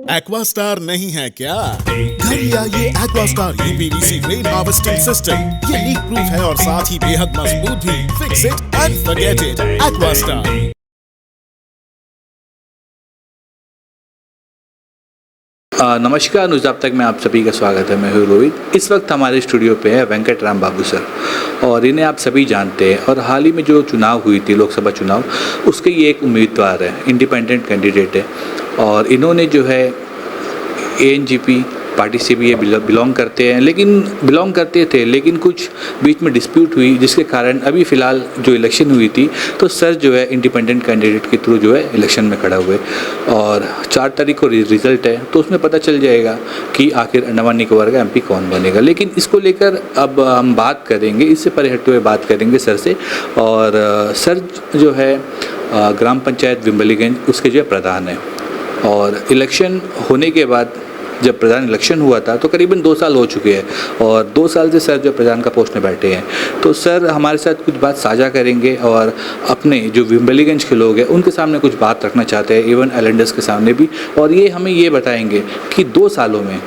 Aquastar नहीं है क्या? घर या ये Aquastar UPVC rain harvesting system, ये लीक प्रूफ है और साथ ही बेहद मजबूत भी। Fix it and forget it. Aquastar. नमस्कार, न्यूज़ अब तक में आप सभी का स्वागत है। मैं हूँ रोहित। इस वक्त हमारे स्टूडियो पे है वेंकट राम बाबू सर, और इन्हें आप सभी जानते हैं। और हाल ही में जो चुनाव हुई थी, लोकसभा चुनाव, उसके ये एक उम्मीदवार है, इंडिपेंडेंट कैंडिडेट है। और इन्होंने जो है एएनजीपी पार्टी से भी ये बिलोंग करते हैं, लेकिन कुछ बीच में डिस्प्यूट हुई, जिसके कारण अभी फ़िलहाल जो इलेक्शन हुई थी तो सर जो है इंडिपेंडेंट कैंडिडेट के थ्रू जो है इलेक्शन में खड़ा हुए। और 4 तारीख को रिज़ल्ट है, तो उसमें पता चल जाएगा कि आखिर अंडमान निकोबार का एमपी कौन बनेगा। लेकिन इसको लेकर अब हम बात करेंगे, इससे परे हटते हुए बात करेंगे सर से। और सर जो है ग्राम पंचायत विम्बलीगंज, उसके जो है प्रधान है। और इलेक्शन होने के बाद जब प्रधान इलेक्शन हुआ था तो करीबन 2 साल हो चुके हैं, और 2 साल से सर जो प्रधान का पोस्ट में बैठे हैं। तो सर हमारे साथ कुछ बात साझा करेंगे, और अपने जो विम्बलीगंज के लोग हैं उनके सामने कुछ बात रखना चाहते हैं, इवन आइलैंडर्स के सामने भी। और ये हमें ये बताएंगे कि 2 सालों में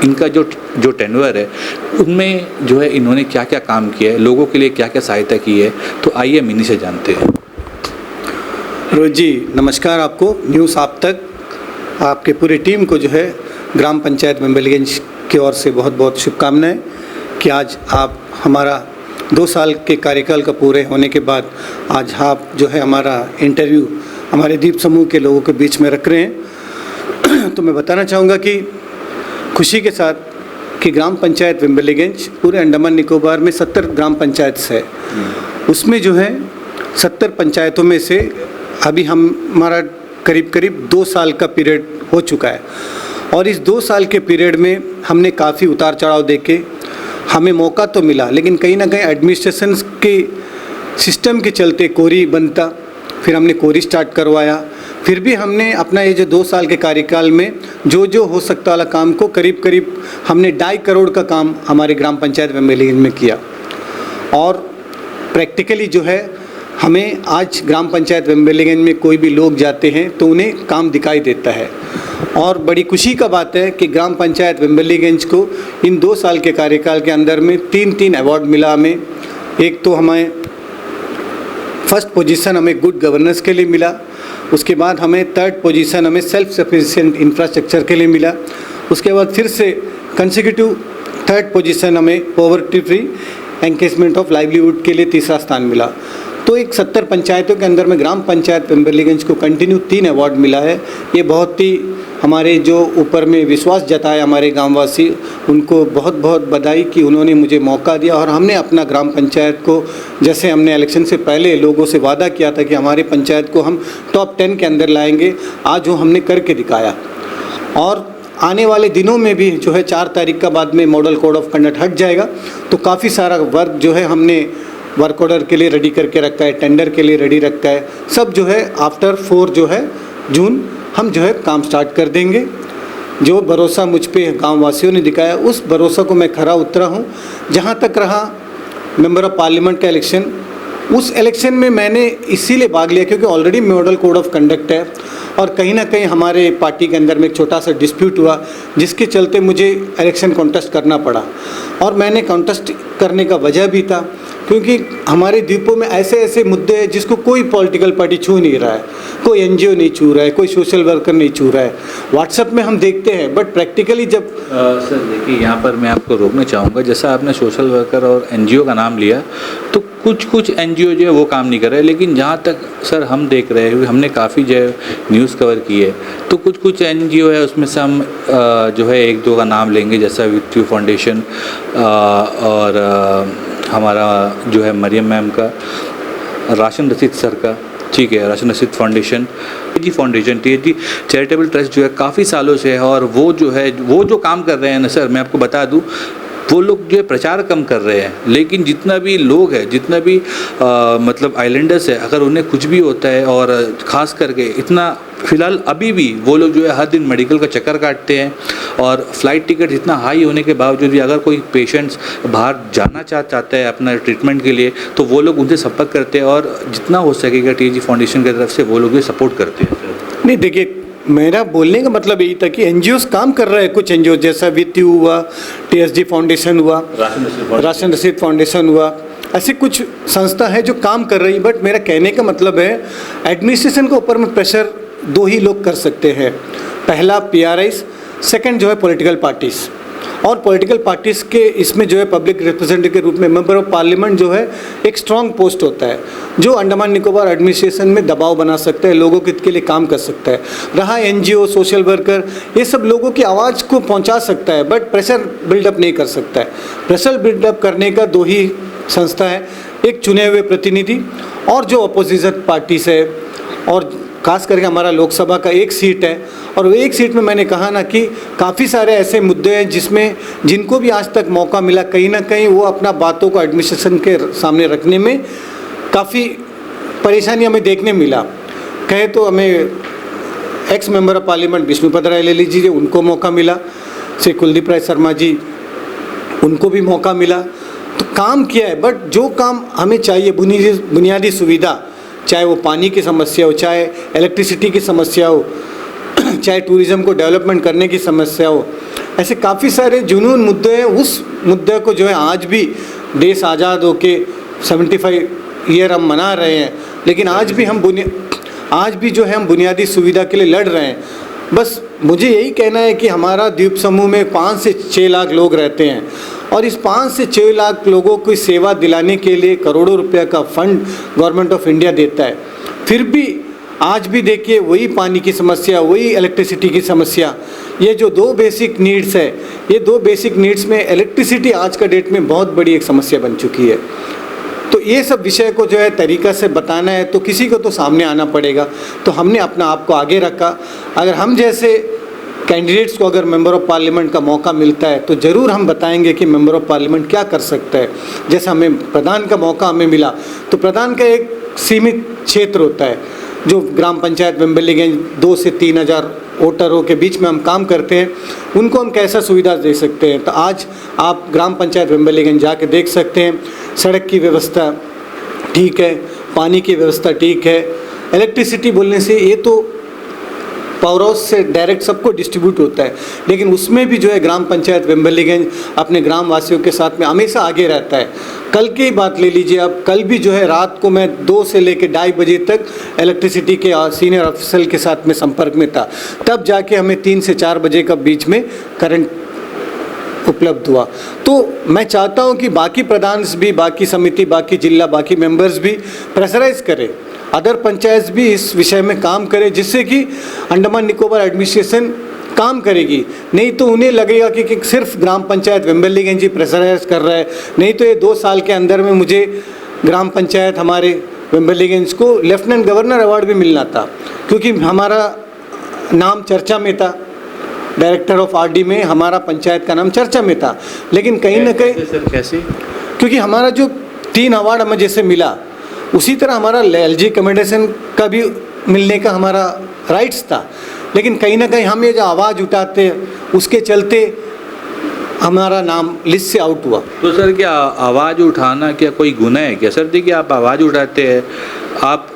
इनका जो टेन्योर है उनमें जो है इन्होंने क्या क्या काम किया है, लोगों के लिए क्या क्या सहायता की है। तो आइए हम इन्हीं से जानते हैं। रोहित जी नमस्कार। आपको न्यूज़ आप तक, आपके पूरी टीम को जो है ग्राम पंचायत विम्बलीगंज की ओर से बहुत बहुत शुभकामनाएं कि आज आप हमारा 2 साल के कार्यकाल का पूरे होने के बाद आज आप जो है हमारा इंटरव्यू हमारे दीप समूह के लोगों के बीच में रख रहे हैं। तो मैं बताना चाहूँगा कि खुशी के साथ कि ग्राम पंचायत विम्बलीगंज पूरे अंडमान निकोबार में 70 ग्राम पंचायत है, उसमें जो है 70 पंचायतों में से अभी हमारा करीब 2 साल का पीरियड हो चुका है। और इस 2 साल के पीरियड में हमने काफ़ी उतार चढ़ाव देके हमें मौका तो मिला, लेकिन कहीं ना कहीं एडमिनिस्ट्रेशन के सिस्टम के चलते कोरी बनता, फिर हमने कोरी स्टार्ट करवाया। फिर भी हमने अपना ये जो 2 साल के कार्यकाल में जो हो सकता वाला काम को करीब हमने 2.5 करोड़ का काम हमारे ग्राम पंचायत विम्बलीगंज में किया। और प्रैक्टिकली जो है हमें आज ग्राम पंचायत विम्बलीगंज में कोई भी लोग जाते हैं तो उन्हें काम दिखाई देता है। और बड़ी खुशी का बात है कि ग्राम पंचायत विम्बलीगंज को इन 2 साल के कार्यकाल के अंदर में 3 अवार्ड मिला हमें। एक तो हमें फर्स्ट पोजीशन हमें गुड गवर्नेंस के लिए मिला, उसके बाद हमें 3rd पोजीशन हमें सेल्फ सफिशिएंट इंफ्रास्ट्रक्चर के लिए मिला, उसके बाद फिर से कंसेक्यूटिव 3rd पोजीशन हमें पॉवर्टी फ्री एनकेजमेंट ऑफ लाइवलीहुड के लिए 3रा स्थान मिला। तो एक 70 पंचायतों के अंदर में ग्राम पंचायत विम्बलीगंज को कंटिन्यू 3 अवार्ड मिला है। ये बहुत ही हमारे जो ऊपर में विश्वास जताया हमारे गांववासी, उनको बहुत बहुत बधाई कि उन्होंने मुझे मौका दिया। और हमने अपना ग्राम पंचायत को, जैसे हमने इलेक्शन से पहले लोगों से वादा किया था कि हमारे पंचायत को हम टॉप 10 के अंदर लाएंगे, आज वो हमने करके दिखाया। और आने वाले दिनों में भी जो है 4 तारीख का बाद में मॉडल कोड ऑफ कंडक्ट हट जाएगा, तो काफ़ी सारा वर्क जो है हमने वर्क ऑर्डर के लिए रेडी करके रखा है, टेंडर के लिए रेडी रखा है। सब जो है आफ्टर 4 जो है जून हम जो है काम स्टार्ट कर देंगे। जो भरोसा मुझ पे गाँव वासियों ने दिखाया, उस भरोसा को मैं खरा उतरा हूँ। जहाँ तक रहा मेंबर ऑफ पार्लियामेंट का इलेक्शन, उस इलेक्शन में मैंने इसीलिए भाग लिया क्योंकि already model code of conduct है, और कहीं ना कहीं हमारे पार्टी के अंदर में एक छोटा सा डिस्प्यूट हुआ, जिसके चलते मुझे इलेक्शन कॉन्टेस्ट करना पड़ा। और मैंने कॉन्टेस्ट करने का वजह भी था क्योंकि हमारे द्वीपों में ऐसे मुद्दे हैं जिसको कोई पॉलिटिकल पार्टी छू नहीं रहा है, कोई एनजीओ नहीं छू रहा है, कोई सोशल वर्कर नहीं छू रहा है। व्हाट्सएप में हम देखते हैं, बट प्रैक्टिकली जब सर देखिए, यहाँ पर मैं आपको रोकना चाहूँगा। जैसा आपने सोशल वर्कर और एनजीओ का नाम लिया, तो कुछ एनजीओ जो है वो काम नहीं कर रहे, लेकिन जहाँ तक सर हम देख रहे हैं, हमने काफ़ी जो है न्यूज़ कवर की है, तो कुछ एनजीओ है, उसमें से हम जो है 1-2 का नाम लेंगे, जैसा विक्ट्री फाउंडेशन, और हमारा जो है मरियम मैम का, राशन रसीद सर का, ठीक है, राशन रसीद foundation, TAG foundation, TAG charitable trust जो है काफ़ी सालों से है। और वो जो काम कर रहे हैं ना सर, मैं आपको बता दूं, वो लोग जो है प्रचार कम कर रहे हैं, लेकिन जितना भी लोग है, जितना भी मतलब आइलैंडर्स है, अगर उन्हें कुछ भी होता है, और ख़ास करके इतना फ़िलहाल अभी भी वो लोग जो है हर दिन मेडिकल का चक्कर काटते हैं। और फ़्लाइट टिकट इतना हाई होने के बावजूद भी अगर कोई पेशेंट्स बाहर जाना चाहता है अपना ट्रीटमेंट के लिए, तो वो लोग उनसे संपर्क करते हैं, और जितना हो सकेगा टीएजी फाउंडेशन की तरफ से वो लोग ये सपोर्ट करते हैं। नहीं देखिए, मेरा बोलने का मतलब यही था कि एनजीओ काम कर रहे हैं, कुछ एनजीओ जैसा वित्त हुआ, टीएसडी फाउंडेशन हुआ, राशन रसीद फाउंडेशन हुआ, ऐसे कुछ संस्था है जो काम कर रही। बट मेरा कहने का मतलब है एडमिनिस्ट्रेशन के ऊपर में प्रेशर दो ही लोग कर सकते हैं, पहला पीआरआईज, सेकंड जो है पॉलिटिकल पार्टीज़। और पॉलिटिकल पार्टीज़ के इसमें जो है पब्लिक रिप्रेजेंटेटिव के रूप में मेंबर ऑफ पार्लियामेंट जो है एक स्ट्रॉन्ग पोस्ट होता है, जो अंडमान निकोबार एडमिनिस्ट्रेशन में दबाव बना सकता है, लोगों के लिए काम कर सकता है। रहा एनजीओ, सोशल वर्कर, ये सब लोगों की आवाज़ को पहुंचा सकता है, बट प्रेशर बिल्डअप नहीं कर सकता है। प्रेशर बिल्डअप करने का दो ही संस्था है, एक चुने हुए प्रतिनिधि और जो अपोजिशन पार्टीज है, और खास करके हमारा लोकसभा का एक सीट है। और वो एक सीट में मैंने कहा ना कि काफ़ी सारे ऐसे मुद्दे हैं जिनको भी आज तक मौका मिला, कहीं ना कहीं वो अपना बातों को एडमिनिस्ट्रेशन के सामने रखने में काफ़ी परेशानी हमें देखने मिला। कहे तो हमें ex member of parliament Vishnupad Rai ले लीजिए, उनको मौका मिला, श्री कुलदीप राय शर्मा जी, उनको भी मौका मिला, तो काम किया है। बट जो काम हमें चाहिए, बुनियादी सुविधा, चाहे वो पानी की समस्या हो, चाहे इलेक्ट्रिसिटी की समस्या हो, चाहे टूरिज़्म को डेवलपमेंट करने की समस्या हो, ऐसे काफ़ी सारे जुनून मुद्दे हैं। उस मुद्दे को जो है आज भी देश आज़ाद होके 75 ईयर हम मना रहे हैं, लेकिन आज भी जो है हम बुनियादी सुविधा के लिए लड़ रहे हैं। बस मुझे यही कहना है कि हमारा द्वीप समूह में 5 से 6 लाख लोग रहते हैं, और इस 5 से 6 लाख लोगों को सेवा दिलाने के लिए करोड़ों रुपया का फंड गवर्नमेंट ऑफ इंडिया देता है। फिर भी आज भी देखिए वही पानी की समस्या, वही इलेक्ट्रिसिटी की समस्या, ये जो 2 बेसिक नीड्स है, ये 2 बेसिक नीड्स में इलेक्ट्रिसिटी आज का डेट में बहुत बड़ी एक समस्या बन चुकी है। तो ये सब विषय को जो है तरीक़ा से बताना है तो किसी को तो सामने आना पड़ेगा, तो हमने अपना आप को आगे रखा। अगर हम जैसे कैंडिडेट्स को अगर मेंबर ऑफ पार्लियामेंट का मौका मिलता है तो ज़रूर हम बताएंगे कि मेंबर ऑफ पार्लियामेंट क्या कर सकता है। जैसे हमें प्रधान का मौका हमें मिला, तो प्रधान का एक सीमित क्षेत्र होता है, जो ग्राम पंचायत वेम्बलीगंज 2 से 3 हज़ार वोटरों के बीच में हम काम करते हैं, उनको हम कैसा सुविधा दे सकते हैं। तो आज आप ग्राम पंचायत वेम्बलीगंज जाके देख सकते हैं, सड़क की व्यवस्था ठीक है, पानी की व्यवस्था ठीक है, इलेक्ट्रिसिटी बोलने से ये तो पावर हाउस से डायरेक्ट सबको डिस्ट्रीब्यूट होता है, लेकिन उसमें भी जो है ग्राम पंचायत वेम्बलीगंज अपने ग्राम वासियों के साथ में हमेशा आगे रहता है। कल की बात ले लीजिए आप, कल भी जो है रात को मैं 2 से लेकर 2:30 बजे तक इलेक्ट्रिसिटी के सीनियर ऑफिसर के साथ में संपर्क में था, तब जाके हमें 3 से 4 बजे का बीच में करंट उपलब्ध हुआ। तो मैं चाहता हूं कि बाकी प्रधान भी, बाकी समिति, बाकी जिला, बाकी मेंबर्स भी प्रेशराइज करें, अदर पंचायत भी इस विषय में काम करें, जिससे कि अंडमान निकोबार एडमिनिस्ट्रेशन काम करेगी। नहीं तो उन्हें लगेगा कि सिर्फ ग्राम पंचायत वेम्बलीगंज ही प्रेशराइज कर रहा है। नहीं तो ये 2 साल के अंदर में मुझे ग्राम पंचायत हमारे वेम्बलीगंज को लेफ्टिनेंट गवर्नर अवार्ड भी मिलना था, क्योंकि हमारा नाम चर्चा में था, डायरेक्टर ऑफ आरडी में हमारा पंचायत का नाम चर्चा में था। लेकिन कहीं ना कहीं कैसे, क्योंकि हमारा जो 3 अवार्ड हमें जैसे मिला, उसी तरह हमारा एलजी कमेंडेशन का भी मिलने का हमारा राइट्स था, लेकिन कहीं ना कहीं हम ये जो आवाज़ उठाते हैं उसके चलते हमारा नाम लिस्ट से आउट हुआ। तो सर क्या आवाज़ उठाना क्या कोई गुनाह है क्या? सर देखिए, आप आवाज़ उठाते हैं, आप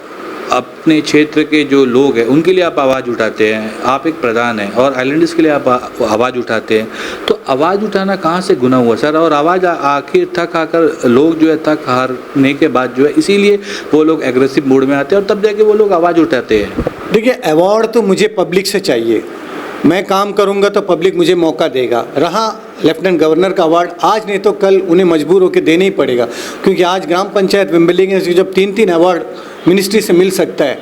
अपने क्षेत्र के जो लोग हैं उनके लिए आप आवाज़ उठाते हैं, आप एक प्रधान हैं, और आइलैंडर्स के लिए आप आवाज़ उठाते हैं, तो आवाज़ उठाना कहाँ से गुनाह हुआ सर? और आवाज़ आखिर थक आकर लोग जो है थक हारने के बाद जो है इसीलिए वो लोग एग्रेसिव मूड में आते हैं और तब जाके वो लोग आवाज़ उठाते हैं। देखिए, अवार्ड तो मुझे पब्लिक से चाहिए, मैं काम करूंगा तो पब्लिक मुझे मौका देगा। रहा लेफ्टिनेंट गवर्नर का अवार्ड, आज नहीं तो कल उन्हें मजबूर होकर देना ही पड़ेगा, क्योंकि आज ग्राम पंचायत वेम्बलीगंज जब 3-3 अवार्ड मिनिस्ट्री से मिल सकता है,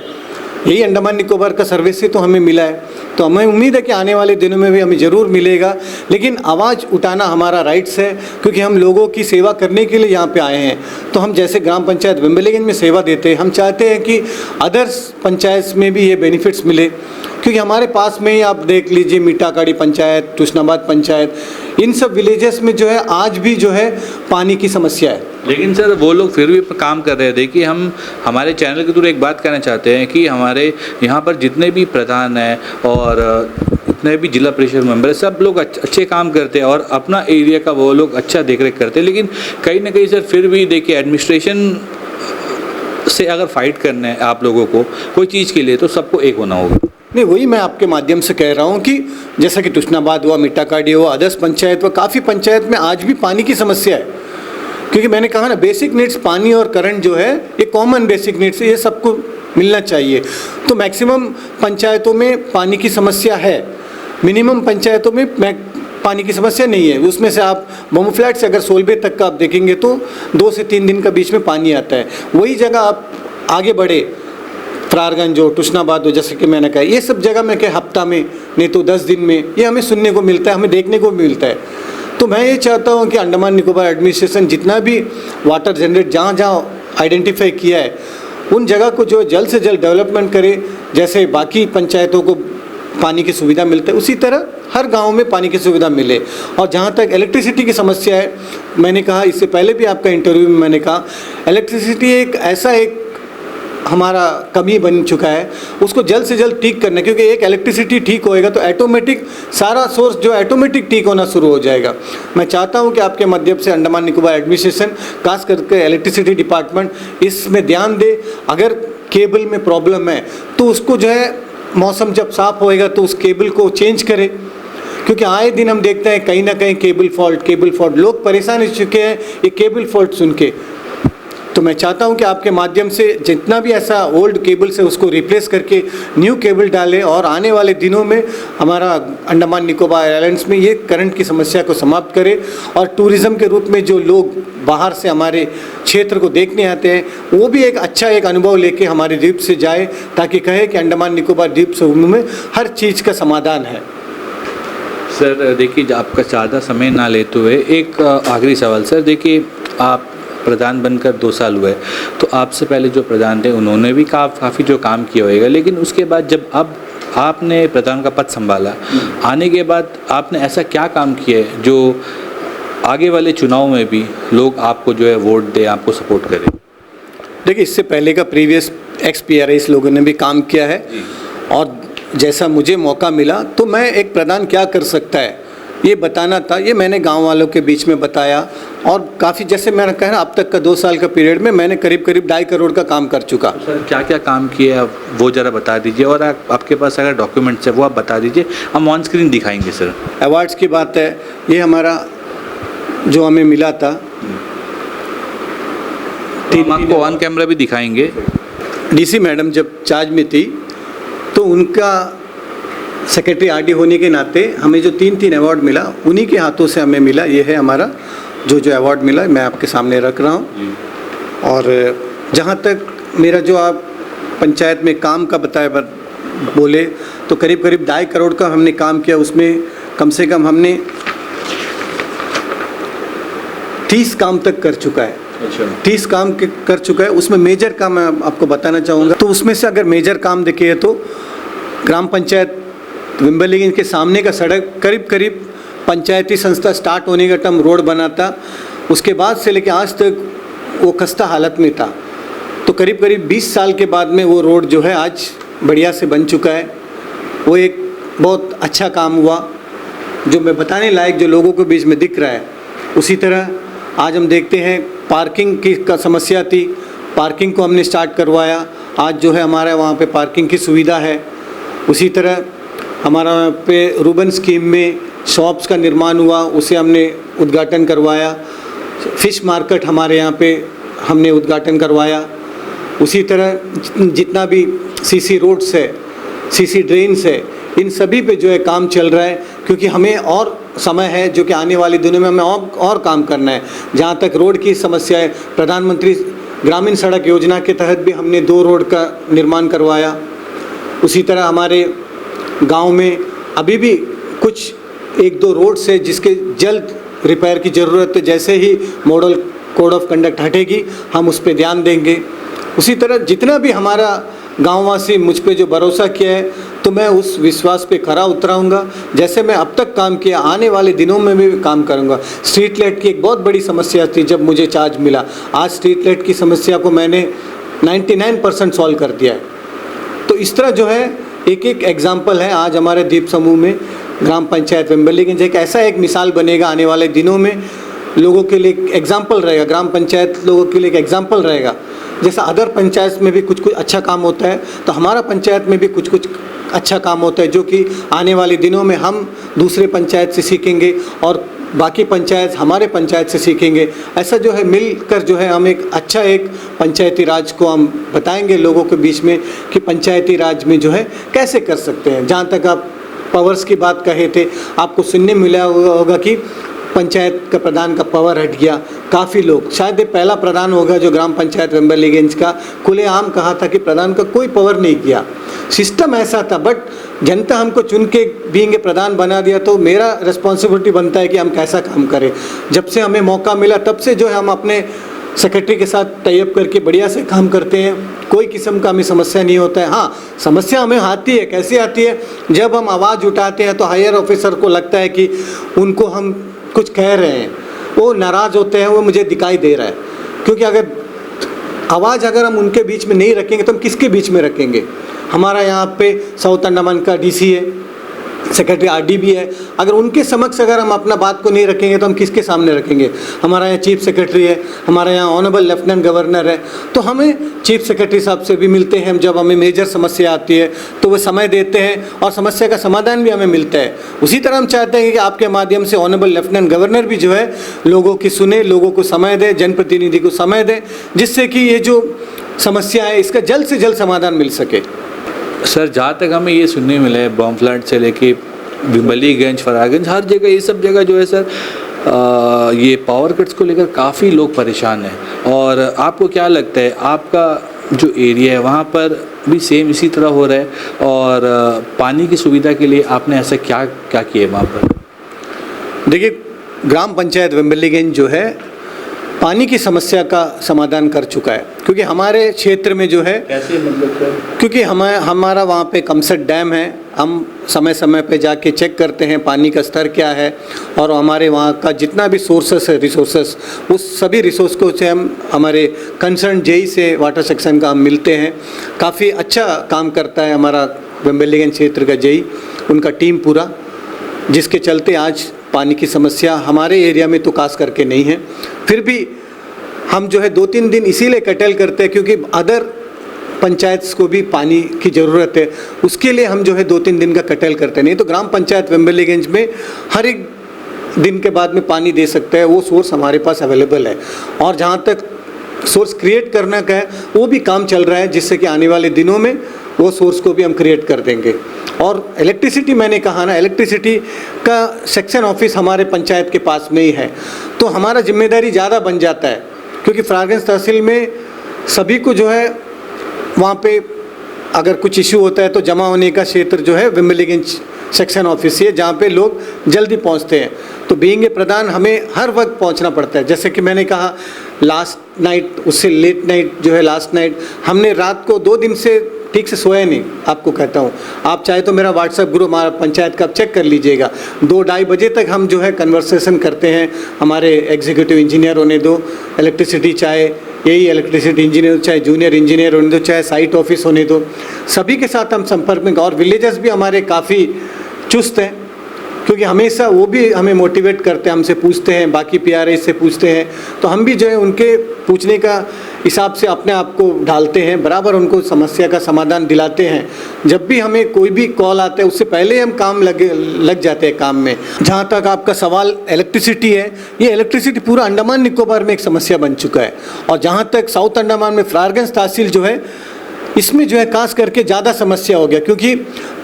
यही अंडमान निकोबार का सर्विस से तो हमें मिला है, तो हमें उम्मीद है कि आने वाले दिनों में भी हमें ज़रूर मिलेगा। लेकिन आवाज़ उठाना हमारा राइट्स है, क्योंकि हम लोगों की सेवा करने के लिए यहाँ पे आए हैं। तो हम जैसे ग्राम पंचायत वेम्बलीगंज में सेवा देते हैं, हम चाहते हैं कि अदर्स पंचायत में भी ये बेनिफिट्स मिले, क्योंकि हमारे पास में ही आप देख लीजिए मीठाकाड़ी पंचायत, तुष्णाबाद पंचायत, इन सब विलेजेस में जो है आज भी जो है पानी की समस्या है। लेकिन सर वो लोग फिर भी काम कर रहे हैं। देखिए, हम हमारे चैनल के थ्रू एक बात कहना चाहते हैं कि हमारे यहाँ पर जितने भी प्रधान हैं और जितने भी जिला परिषद मेंबर हैं, सब लोग अच्छे काम करते हैं और अपना एरिया का वो लोग अच्छा देख रेख करते हैं। लेकिन कहीं ना कहीं सर फिर भी देखिए, एडमिनिस्ट्रेशन से अगर फाइट करना है आप लोगों को कोई चीज़ के लिए, तो सबको एक होना होगा। नहीं, वही मैं आपके माध्यम से कह रहा हूँ कि जैसा कि तुष्णाबाद हुआ, मिट्टाकाडी हुआ, आदर्श पंचायत हुआ, काफ़ी पंचायत में आज भी पानी की समस्या है। क्योंकि मैंने कहा ना, बेसिक नीड्स पानी और करंट जो है ये कॉमन बेसिक नीड्स है, ये सबको मिलना चाहिए। तो मैक्सिमम पंचायतों में पानी की समस्या है, मिनिमम पंचायतों में पानी की समस्या नहीं है। उसमें से आप बम्बू फ्लैट से अगर सोलबे तक का आप देखेंगे तो 2 से 3 दिन का बीच में पानी आता है। वही जगह आप आगे बढ़े, फरारगंज हो, तुष्णाबाद हो, जैसे कि मैंने कहा, ये सब जगह में क्या हफ्ता में नहीं तो 10 दिन में ये हमें सुनने को मिलता है, हमें देखने को मिलता है। तो मैं ये चाहता हूँ कि अंडमान निकोबार एडमिनिस्ट्रेशन जितना भी वाटर जनरेट जहाँ जहाँ आइडेंटिफाई किया है उन जगह को जो जल्द से जल्द डेवलपमेंट करे। जैसे बाकी पंचायतों को पानी की सुविधा मिलता है उसी तरह हर गांव में पानी की सुविधा मिले। और जहाँ तक इलेक्ट्रिसिटी की समस्या है, मैंने कहा इससे पहले भी आपका इंटरव्यू में मैंने कहा, इलेक्ट्रिसिटी एक ऐसा एक हमारा कमी बन चुका है, उसको जल्द से जल्द ठीक करना है। क्योंकि एक इलेक्ट्रिसिटी ठीक होएगा तो ऑटोमेटिक सारा सोर्स जो ऑटोमेटिक ठीक होना शुरू हो जाएगा। मैं चाहता हूं कि आपके माध्यम से अंडमान निकोबार एडमिनिस्ट्रेशन, खास करके इलेक्ट्रिसिटी डिपार्टमेंट इसमें ध्यान दे। अगर केबल में प्रॉब्लम है तो उसको जो है मौसम जब साफ होएगा तो उस केबल को चेंज करे। क्योंकि आए दिन हम देखते हैं कहीं ना कहीं केबल फॉल्ट, लोग परेशान हो चुके हैं ये केबल फॉल्ट सुन के। तो मैं चाहता हूं कि आपके माध्यम से जितना भी ऐसा ओल्ड केबल है उसको रिप्लेस करके न्यू केबल डालें और आने वाले दिनों में हमारा अंडमान निकोबार आइलैंड्स में ये करंट की समस्या को समाप्त करें। और टूरिज़्म के रूप में जो लोग बाहर से हमारे क्षेत्र को देखने आते हैं वो भी एक अच्छा एक अनुभव लेके हमारे द्वीप से जाए, ताकि कहे कि अंडमान निकोबार द्वीप समूह में हर चीज़ का समाधान है। सर देखिए, आपका ज़्यादा समय ना लेते हुए एक आखिरी सवाल सर। देखिए, आप प्रधान बनकर 2 साल हुए, तो आपसे पहले जो प्रधान थे उन्होंने भी काफ़ी जो काम किया होगा, लेकिन उसके बाद जब अब आपने प्रधान का पद संभाला, आने के बाद आपने ऐसा क्या काम किया है जो आगे वाले चुनाव में भी लोग आपको जो है वोट दें, आपको सपोर्ट करें? देखिए, इससे पहले का प्रीवियस एक्स-PRIs लोगों ने भी काम किया है और जैसा मुझे मौका मिला तो मैं एक प्रधान क्या कर सकता है ये बताना था। ये मैंने गांव वालों के बीच में बताया और काफ़ी, जैसे मैंने कहा ना, अब तक का 2 साल का पीरियड में मैंने करीब 2.5 करोड़ का काम कर चुका। सर क्या क्या काम किया वो ज़रा बता दीजिए, और आपके पास अगर डॉक्यूमेंट्स है वो आप बता दीजिए, हम ऑन स्क्रीन दिखाएंगे। सर अवार्ड्स की बात है, ये हमारा जो हमें मिला था, हम आपको ऑन कैमरा भी दिखाएंगे। DC मैडम जब चार्ज में थी तो उनका सेक्रेटरी RD होने के नाते हमें जो 3 अवार्ड मिला उन्हीं के हाथों से हमें मिला। ये है हमारा जो अवार्ड मिला, मैं आपके सामने रख रहा हूँ। और जहाँ तक मेरा जो आप पंचायत में काम का बताया बोले तो करीब 2.5 करोड़ का हमने काम किया। उसमें कम से कम हमने 30 काम तक कर चुका है। 30 काम कर चुका है। उसमें मेजर काम मैं आपको बताना चाहूँगा। तो उसमें से अगर मेजर काम देखिए तो ग्राम पंचायत विम्बलीगंज के सामने का सड़क करीब पंचायती संस्था स्टार्ट होने का टर्म रोड बना था, उसके बाद से लेकर आज तक वो खस्ता हालत में था। तो करीब 20 साल के बाद में वो रोड जो है आज बढ़िया से बन चुका है। वो एक बहुत अच्छा काम हुआ जो मैं बताने लायक, जो लोगों के बीच में दिख रहा है। उसी तरह आज हम देखते हैं पार्किंग की समस्या थी, पार्किंग को हमने स्टार्ट करवाया। आज जो है हमारा वहाँ पे पार्किंग की सुविधा है। उसी तरह हमारा वहाँ पे रूबन स्कीम में शॉप्स का निर्माण हुआ, उसे हमने उद्घाटन करवाया। फ़िश मार्केट हमारे यहाँ पे हमने उद्घाटन करवाया। उसी तरह जितना भी CC रोड्स है, CC ड्रेन्स है, इन सभी पे जो है काम चल रहा है। क्योंकि हमें और समय है जो कि आने वाले दिनों में हमें और काम करना है। जहाँ तक रोड की समस्या है, प्रधानमंत्री ग्रामीण सड़क योजना के तहत भी हमने 2 रोड का निर्माण करवाया। उसी तरह हमारे गांव में अभी भी कुछ 1-2 रोड्स है जिसके जल्द रिपेयर की ज़रूरत है। जैसे ही मॉडल कोड ऑफ कंडक्ट हटेगी हम उस पर ध्यान देंगे। उसी तरह जितना भी हमारा गांववासी मुझ पे जो भरोसा किया है तो मैं उस विश्वास पे खरा उतराऊंगा। जैसे मैं अब तक काम किया, आने वाले दिनों में भी काम करूंगा। स्ट्रीट लाइट की एक बहुत बड़ी समस्या थी जब मुझे चार्ज मिला। आज स्ट्रीट लाइट की समस्या को मैंने 99% सॉल्व कर दिया है। तो इस तरह जो है एक एग्जाम्पल है आज हमारे द्वीप समूह में ग्राम पंचायत विम्बलीगंज एक ऐसा एक मिसाल बनेगा आने वाले दिनों में, लोगों के लिए एग्जाम्पल रहेगा। ग्राम पंचायत लोगों के लिए एक एग्जाम्पल रहेगा। जैसा अदर पंचायत में भी कुछ अच्छा काम होता है तो हमारा पंचायत में भी कुछ अच्छा काम होता है, जो कि आने वाले दिनों में हम दूसरे पंचायत से सीखेंगे और बाकी पंचायत हमारे पंचायत से सीखेंगे। ऐसा जो है मिलकर जो है हम एक अच्छा एक पंचायती राज को हम बताएंगे लोगों के बीच में कि पंचायती राज में जो है कैसे कर सकते हैं। जहाँ तक आप पावर्स की बात कहे थे, आपको सुनने मिला होगा कि पंचायत का प्रधान का पावर हट गया। काफ़ी लोग, शायद ये पहला प्रधान होगा जो ग्राम पंचायत वेम्बरलीगंज का खुलेआम कहा था कि प्रधान का कोई पावर नहीं किया। सिस्टम ऐसा था, बट जनता हमको चुन के बीइंग प्रधान बना दिया, तो मेरा रिस्पॉन्सिबिलिटी बनता है कि हम कैसा काम करें। जब से हमें मौका मिला तब से जो है हम अपने सेक्रेटरी के साथ टाई अप करके बढ़िया से काम करते हैं। कोई किस्म का हमें समस्या नहीं होता है। हाँ, समस्या हमें आती है, कैसे आती है, जब हम आवाज़ उठाते हैं तो हायर ऑफिसर को लगता है कि उनको हम कुछ कह रहे हैं, वो नाराज़ होते हैं, वो मुझे दिखाई दे रहा है। क्योंकि आवाज़ अगर हम उनके बीच में नहीं रखेंगे तो हम किसके बीच में रखेंगे। हमारा यहाँ पे साउथ अंडमान का डीसी है, सेक्रेटरी आरडी भी है, अगर उनके समक्ष अगर हम अपना बात को नहीं रखेंगे तो हम किसके सामने रखेंगे। हमारा यहाँ चीफ सेक्रेटरी है, हमारा यहाँ ऑनरेबल लेफ्टिनेंट गवर्नर है, तो हमें चीफ सेक्रेटरी साहब से भी मिलते हैं। जब हमें मेजर समस्या आती है तो वो समय देते हैं और समस्या का समाधान भी हमें मिलता है। उसी तरह हम चाहते हैं कि आपके माध्यम से ऑनरेबल लेफ्टिनेंट गवर्नर भी जो है लोगों की सुने, लोगों को समय दे, जनप्रतिनिधि को समय दे, जिससे कि ये जो समस्या है इसका जल्द से जल्द समाधान मिल सके। सर, जहाँ तक हमें ये सुनने मिला है, बम फ्लड से लेके विमलीगंज, फरागंज, हर जगह ये सब जगह जो है सर ये पावर कट्स को लेकर काफ़ी लोग परेशान हैं। और आपको क्या लगता है, आपका जो एरिया है वहाँ पर भी सेम इसी तरह हो रहा है? और पानी की सुविधा के लिए आपने ऐसा क्या क्या किया है वहाँ पर? देखिए, ग्राम पंचायत वेम्बरलीगंज जो है पानी की समस्या का समाधान कर चुका है। क्योंकि हमारे क्षेत्र में जो है, कैसे मतलब सर? क्योंकि हमारा वहाँ पे कमसट डैम है, हम समय समय पे जाके चेक करते हैं पानी का स्तर क्या है, और हमारे वहाँ का जितना भी सोर्सेस है, रिसोर्सेस, उस सभी रिसोर्स को से हम हमारे कंसर्न जेई से वाटर सेक्शन का हम मिलते हैं। काफ़ी अच्छा काम करता है हमारा वेम्बरलीगंज क्षेत्र का जेई, उनका टीम पूरा, जिसके चलते आज पानी की समस्या हमारे एरिया में तो खास करके नहीं है। फिर भी हम जो है 2-3 दिन इसीलिए कटल करते हैं क्योंकि अदर पंचायत को भी पानी की ज़रूरत है, उसके लिए हम जो है 2-3 दिन का कटल करते हैं। नहीं तो ग्राम पंचायत वेम्बरलीगंज में हर एक दिन के बाद में पानी दे सकते हैं, वो सोर्स हमारे पास अवेलेबल है। और जहाँ तक सोर्स क्रिएट करने का है वो भी काम चल रहा है, जिससे कि आने वाले दिनों में वो सोर्स को भी हम क्रिएट कर देंगे। और इलेक्ट्रिसिटी, मैंने कहा ना, इलेक्ट्रिसिटी का सेक्शन ऑफिस हमारे पंचायत के पास में ही है, तो हमारा जिम्मेदारी ज़्यादा बन जाता है। क्योंकि फरागंज तहसील में सभी को जो है वहाँ पे अगर कुछ इशू होता है तो जमा होने का क्षेत्र जो है वेम्बरलीगंज सेक्शन ऑफिस है, जहाँ पे लोग जल्दी पहुँचते हैं। तो बीइंग ए प्रधान हमें हर वक्त पहुँचना पड़ता है। जैसे कि मैंने कहा लास्ट नाइट, उससे लेट नाइट जो है, लास्ट नाइट हमने रात को 2 दिन से ठीक से सोया नहीं। आपको कहता हूँ, आप चाहे तो मेरा व्हाट्सएप ग्रुप हमारा पंचायत का आप चेक कर लीजिएगा, 2-2:30 बजे तक हम जो है कन्वर्सेशन करते हैं। हमारे एग्जीक्यूटिव इंजीनियर होने दो, इलेक्ट्रिसिटी चाहे यही इलेक्ट्रिसिटी इंजीनियर, चाहे जूनियर इंजीनियर होने दो, चाहे साइट ऑफिस होने दो, सभी के साथ हम संपर्क में। और विलेजर्स भी हमारे काफ़ी चुस्त हैं, क्योंकि हमेशा वो भी हमें मोटिवेट करते हैं, हमसे पूछते हैं, बाकी पीआरआई से पूछते हैं, तो हम भी जो है उनके पूछने का हिसाब से अपने आप को ढालते हैं, बराबर उनको समस्या का समाधान दिलाते हैं। जब भी हमें कोई भी कॉल आता है उससे पहले हम काम लग जाते हैं काम में। जहाँ तक आपका सवाल इलेक्ट्रिसिटी है, ये इलेक्ट्रिसिटी पूरा अंडमान निकोबार में एक समस्या बन चुका है। और जहाँ तक साउथ अंडमान में फरागंज तहसील जो है, इसमें जो है खास करके ज़्यादा समस्या हो गया, क्योंकि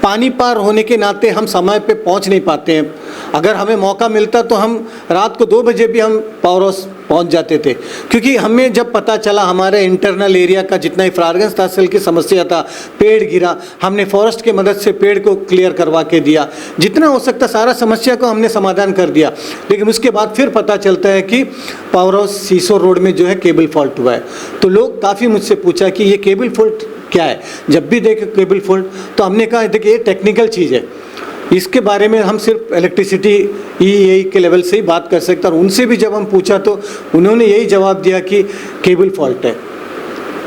पानी पार होने के नाते हम समय पे पहुंच नहीं पाते हैं। अगर हमें मौका मिलता तो हम रात को 2 बजे भी हम पावर हाउस पहुंच जाते थे, क्योंकि हमें जब पता चला हमारे इंटरनल एरिया का जितना ही फरागंज तहसील की समस्या था, पेड़ गिरा, हमने फॉरेस्ट के मदद से पेड़ को क्लियर करवा के दिया, जितना हो सकता सारा समस्या को हमने समाधान कर दिया। लेकिन उसके बाद फिर पता चलता है कि पावर हाउस सीसोर रोड में जो है केबल फॉल्ट हुआ है। तो लोग काफ़ी मुझसे पूछा कि ये केबल फॉल्ट क्या है। जब भी देखे केबल फॉल्ट तो हमने कहा देखिए ये टेक्निकल चीज़ है, इसके बारे में हम सिर्फ इलेक्ट्रिसिटी ईई के लेवल से ही बात कर सकते हैं। और उनसे भी जब हम पूछा तो उन्होंने यही जवाब दिया कि केबल फॉल्ट है।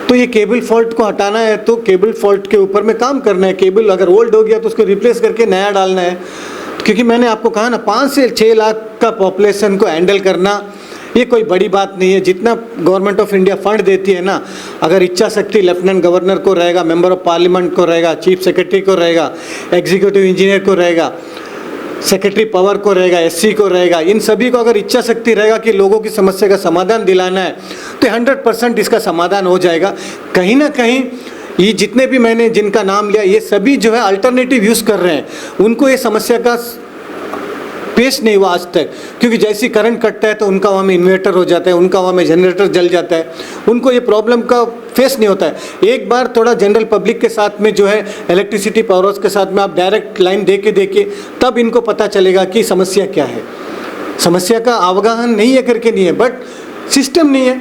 तो ये केबल फॉल्ट को हटाना है तो केबल फॉल्ट के ऊपर में काम करना है। केबल अगर ओल्ड हो गया तो उसको रिप्लेस करके नया डालना है, क्योंकि मैंने आपको कहा ना 5 से 6 लाख का पॉपुलेशन को हैंडल करना ये कोई बड़ी बात नहीं है। जितना गवर्नमेंट ऑफ इंडिया फंड देती है ना, अगर इच्छा शक्ति लेफ्टिनेंट गवर्नर को रहेगा, मेंबर ऑफ पार्लियामेंट को रहेगा, चीफ सेक्रेटरी को रहेगा, एग्जीक्यूटिव इंजीनियर को रहेगा, सेक्रेटरी पावर को रहेगा, एससी को रहेगा, इन सभी को अगर इच्छा शक्ति रहेगा कि लोगों की समस्या का समाधान दिलाना है तो 100% इसका समाधान हो जाएगा। कहीं ना कहीं ये जितने भी मैंने जिनका नाम लिया, ये सभी जो है अल्टरनेटिव यूज़ कर रहे हैं, उनको ये समस्या का पेश नहीं हुआ आज तक, क्योंकि जैसी करंट कटता है तो उनका वहाँ में इन्वर्टर हो जाता है, उनका वहाँ में जनरेटर जल जाता है, उनको ये प्रॉब्लम का फेस नहीं होता है। एक बार थोड़ा जनरल पब्लिक के साथ में जो है इलेक्ट्रिसिटी पावर हाउस के साथ में आप डायरेक्ट लाइन दे के तब इनको पता चलेगा कि समस्या क्या है। समस्या का अवगाहन नहीं है करके नहीं है, बट सिस्टम नहीं है।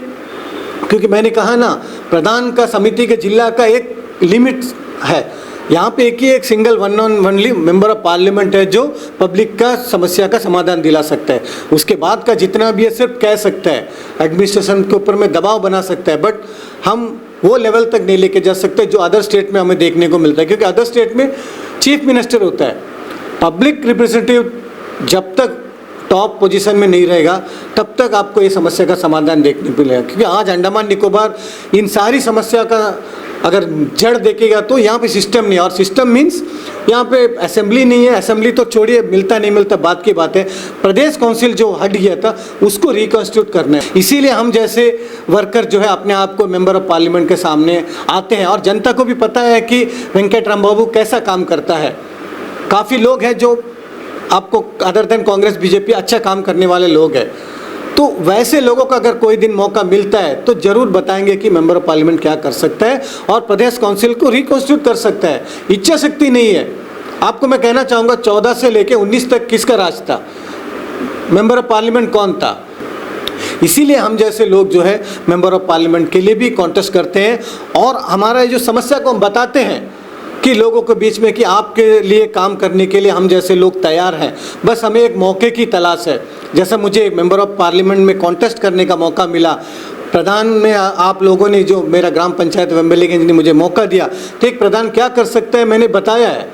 क्योंकि मैंने कहा ना, प्रधान का, समिति के, जिला का एक लिमिट है। यहाँ पे एक single one on only member of parliament है जो पब्लिक का समस्या का समाधान दिला सकता है। उसके बाद का जितना भी है सिर्फ कह सकता है, एडमिनिस्ट्रेशन के ऊपर में दबाव बना सकता है, बट हम वो लेवल तक नहीं लेके जा सकते जो अदर स्टेट में हमें देखने को मिलता है। क्योंकि अदर स्टेट में चीफ मिनिस्टर होता है, पब्लिक रिप्रेजेंटेटिव जब तक टॉप पोजीशन में नहीं रहेगा तब तक आपको ये समस्या का समाधान देखने को मिलेगा। क्योंकि आज अंडमान निकोबार इन सारी समस्या का अगर जड़ देखेगा तो यहाँ पे सिस्टम नहीं है, और सिस्टम मीन्स यहाँ पे असेंबली नहीं है। असेंबली तो छोड़िए, मिलता नहीं मिलता बात की बात है। प्रदेश काउंसिल जो हट गया था उसको रिकॉन्स्टिट्यूट करना है। इसीलिए हम जैसे वर्कर जो है अपने आप को मेंबर ऑफ पार्लियामेंट के सामने आते हैं, और जनता को भी पता है कि वेंकट राम बाबू कैसा काम करता है। काफ़ी लोग हैं जो आपको अदर देन कांग्रेस बीजेपी अच्छा काम करने वाले लोग हैं, तो वैसे लोगों का अगर कोई दिन मौका मिलता है तो ज़रूर बताएंगे कि मेंबर ऑफ पार्लियामेंट क्या कर सकता है और प्रदेश काउंसिल को रिकॉन्स्टिट्यूट कर सकता है। इच्छा शक्ति नहीं है। आपको मैं कहना चाहूँगा 14 से लेकर 19 तक किसका राज था, मेंबर ऑफ पार्लियामेंट कौन था। इसीलिए हम जैसे लोग जो है मेंबर ऑफ पार्लियामेंट के लिए भी कॉन्टेस्ट करते हैं, और हमारा जो समस्या को हम बताते हैं कि लोगों के बीच में कि आपके लिए काम करने के लिए हम जैसे लोग तैयार हैं, बस हमें एक मौके की तलाश है। जैसा मुझे मेंबर ऑफ पार्लियामेंट में कॉन्टेस्ट करने का मौका मिला, प्रधान में आप लोगों ने जो मेरा ग्राम पंचायत वेम्बलीगंज ने मुझे मौका दिया, तो एक प्रधान क्या कर सकता है मैंने बताया है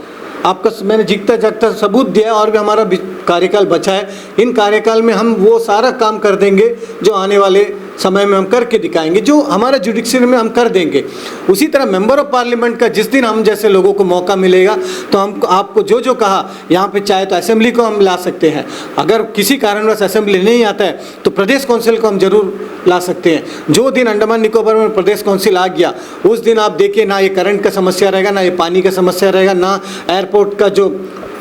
आपका, मैंने जीतता जागता सबूत दिया है। और भी हमारा कार्यकाल बचा है, इन कार्यकाल में हम वो सारा काम कर देंगे जो आने वाले समय में हम करके दिखाएंगे, जो हमारा जुडिशरी में हम कर देंगे। उसी तरह मेंबर ऑफ पार्लियामेंट का जिस दिन हम जैसे लोगों को मौका मिलेगा तो हम आपको जो जो कहा, यहाँ पे चाहे तो असेंबली को हम ला सकते हैं, अगर किसी कारणवश असेंबली नहीं आता है तो प्रदेश काउंसिल को हम जरूर ला सकते हैं। जो दिन अंडमान निकोबार में प्रदेश काउंसिल आ गया उस दिन आप देखिए, ना ये करंट का समस्या रहेगा, ना ये पानी का समस्या रहेगा, ना एयरपोर्ट का जो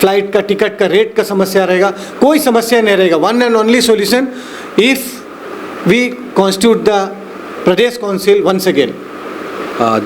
फ्लाइट का टिकट का रेट का समस्या रहेगा, कोई समस्या नहीं रहेगा। One and only solution if we constitute the Pradesh Council once again.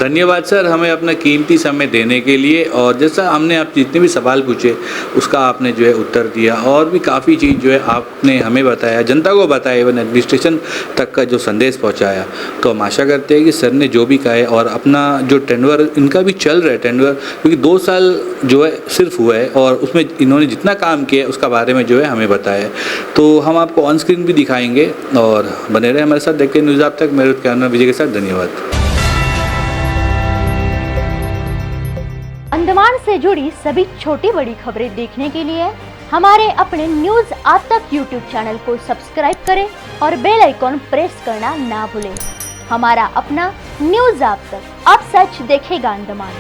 धन्यवाद सर, हमें अपना कीमती समय देने के लिए। और जैसा हमने आप जितने भी सवाल पूछे उसका आपने जो है उत्तर दिया, और भी काफ़ी चीज़ जो है आपने हमें बताया, जनता को बताया, इवन एडमिनिस्ट्रेशन तक का जो संदेश पहुंचाया। तो हम आशा करते हैं कि सर ने जो भी कहा है, और अपना जो टेन्योर इनका भी चल रहा है टेन्योर, क्योंकि 2 साल जो है सिर्फ हुआ है, और उसमें इन्होंने जितना काम किया है उसका बारे में जो है हमें बताया है। तो हम आपको ऑन स्क्रीन भी दिखाएँगे, और बने रहे हमारे साथ, देखते न्यूज़ आप तक। मेरे कैमरा विजय के साथ, धन्यवाद। अंडमान से जुड़ी सभी छोटी बड़ी खबरें देखने के लिए हमारे अपने न्यूज आप तक यूट्यूब चैनल को सब्सक्राइब करें और बेल आइकॉन प्रेस करना ना भूलें। हमारा अपना न्यूज आप तक, अब सच देखेगा अंडमान।